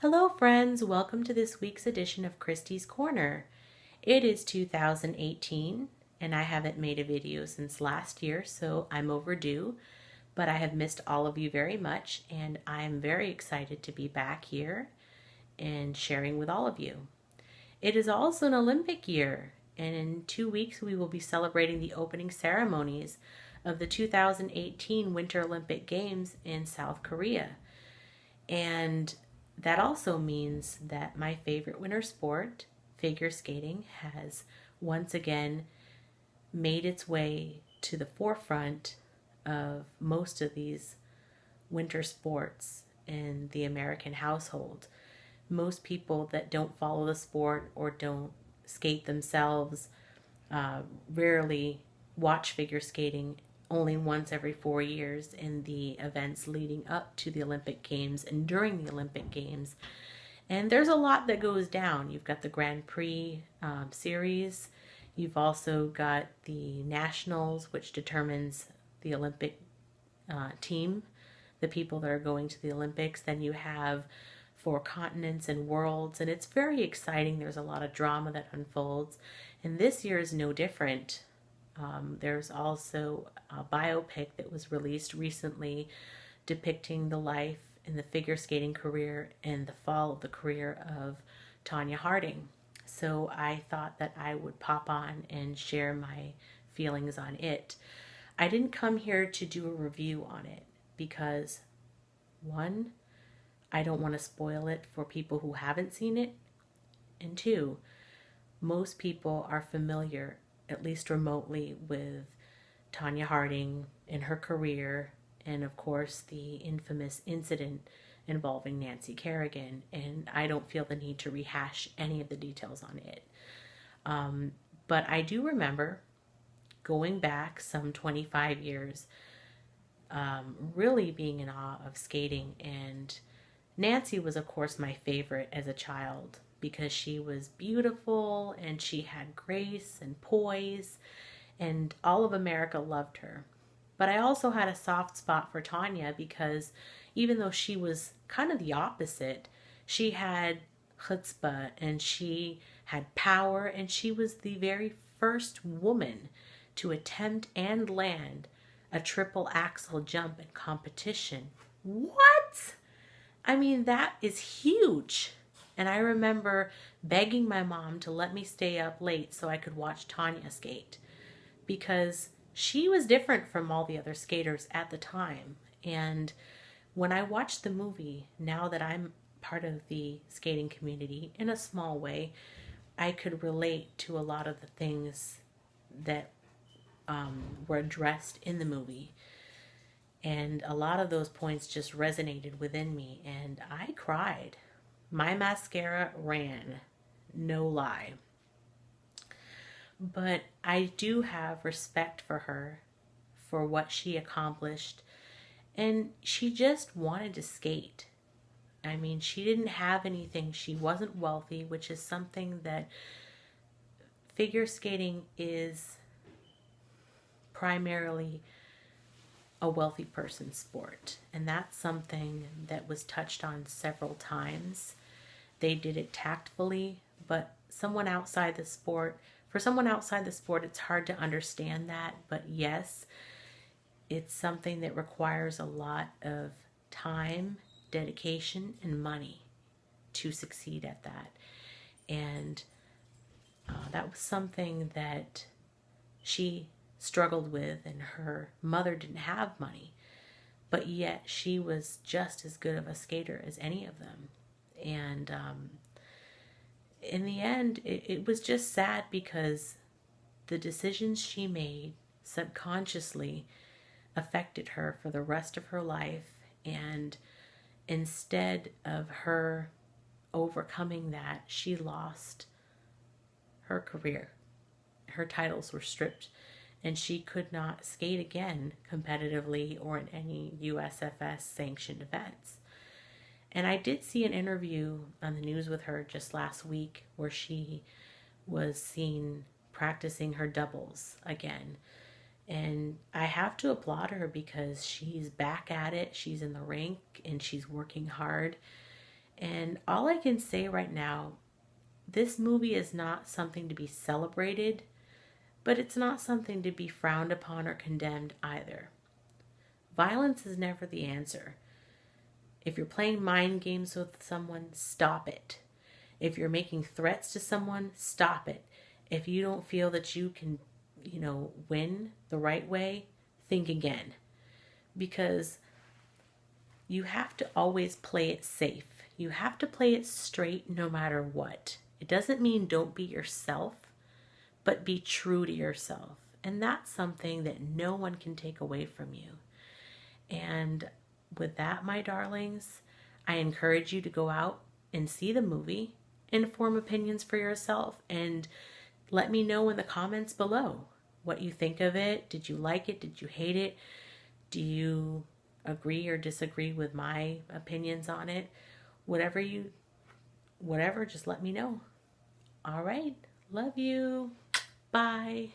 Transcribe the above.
Hello, friends. Welcome to this week's edition of Christie's Corner. It is 2018, and I haven't made a video since last year, so I'm overdue. But I have missed all of you very much, and I'm very excited to be back here and sharing with all of you. It is also an Olympic year, and in 2 weeks we will be celebrating the opening ceremonies of the 2018 Winter Olympic Games in South Korea. And that also means that my favorite winter sport, figure skating, has once again made its way to the forefront of most of these winter sports in the American household. Most people that don't follow the sport or don't skate themselves rarely watch figure skating only once every 4 years in the events leading up to the Olympic Games and during the Olympic Games. And there's a lot that goes down. You've got the Grand Prix series. You've also got the Nationals, which determines the Olympic team, the people that are going to the Olympics. Then you have 4 continents and worlds, and it's very exciting. There's a lot of drama that unfolds, and this year is no different. There's also a biopic that was released recently depicting the life and the figure skating career and the fall of the career of Tonya Harding. So I thought that I would pop on and share my feelings on it. I didn't come here to do a review on it because, one, I don't want to spoil it for people who haven't seen it, and two, most people are familiar, at least remotely, with Tonya Harding and her career, and of course the infamous incident involving Nancy Kerrigan, and I don't feel the need to rehash any of the details on it. But I do remember going back some 25 years, really being in awe of skating, and Nancy was of course my favorite as a child, because she was beautiful and she had grace and poise, and all of America loved her. But I also had a soft spot for Tonya because even though she was kind of the opposite, she had chutzpah and she had power, and she was the very first woman to attempt and land a triple axel jump in competition. What? I mean, that is huge. And I remember begging my mom to let me stay up late so I could watch Tonya skate, because she was different from all the other skaters at the time. And when I watched the movie, now that I'm part of the skating community in a small way, I could relate to a lot of the things that were addressed in the movie. And a lot of those points just resonated within me, and I cried. My mascara ran, no lie. But I do have respect for her, for what she accomplished, and she just wanted to skate. I mean, she didn't have anything. She wasn't wealthy, which is something that figure skating is primarily a wealthy person's sport. And that's something that was touched on several times. They did it tactfully, but for someone outside the sport, it's hard to understand that. But yes, it's something that requires a lot of time, dedication, and money to succeed at that. And that was something that she struggled with, and her mother didn't have money, but yet she was just as good of a skater as any of them. And in the end, it was just sad, because the decisions she made subconsciously affected her for the rest of her life. And instead of her overcoming that, she lost her career. Her titles were stripped, and she could not skate again competitively or in any USFS sanctioned events. And I did see an interview on the news with her just last week where she was seen practicing her doubles again. And I have to applaud her, because she's back at it. She's in the rink and she's working hard. And all I can say right now, this movie is not something to be celebrated, but it's not something to be frowned upon or condemned either. Violence is never the answer. If you're playing mind games with someone, stop it. If you're making threats to someone, stop it. If you don't feel that you can, win the right way, think again. Because you have to always play it safe. You have to play it straight no matter what. It doesn't mean don't be yourself, but be true to yourself. And that's something that no one can take away from you. And with that, my darlings, I encourage you to go out and see the movie and form opinions for yourself, and let me know in the comments below what you think of it. Did you like it? Did you hate it? Do you agree or disagree with my opinions on it? Whatever, just let me know. All right. Love you. Bye.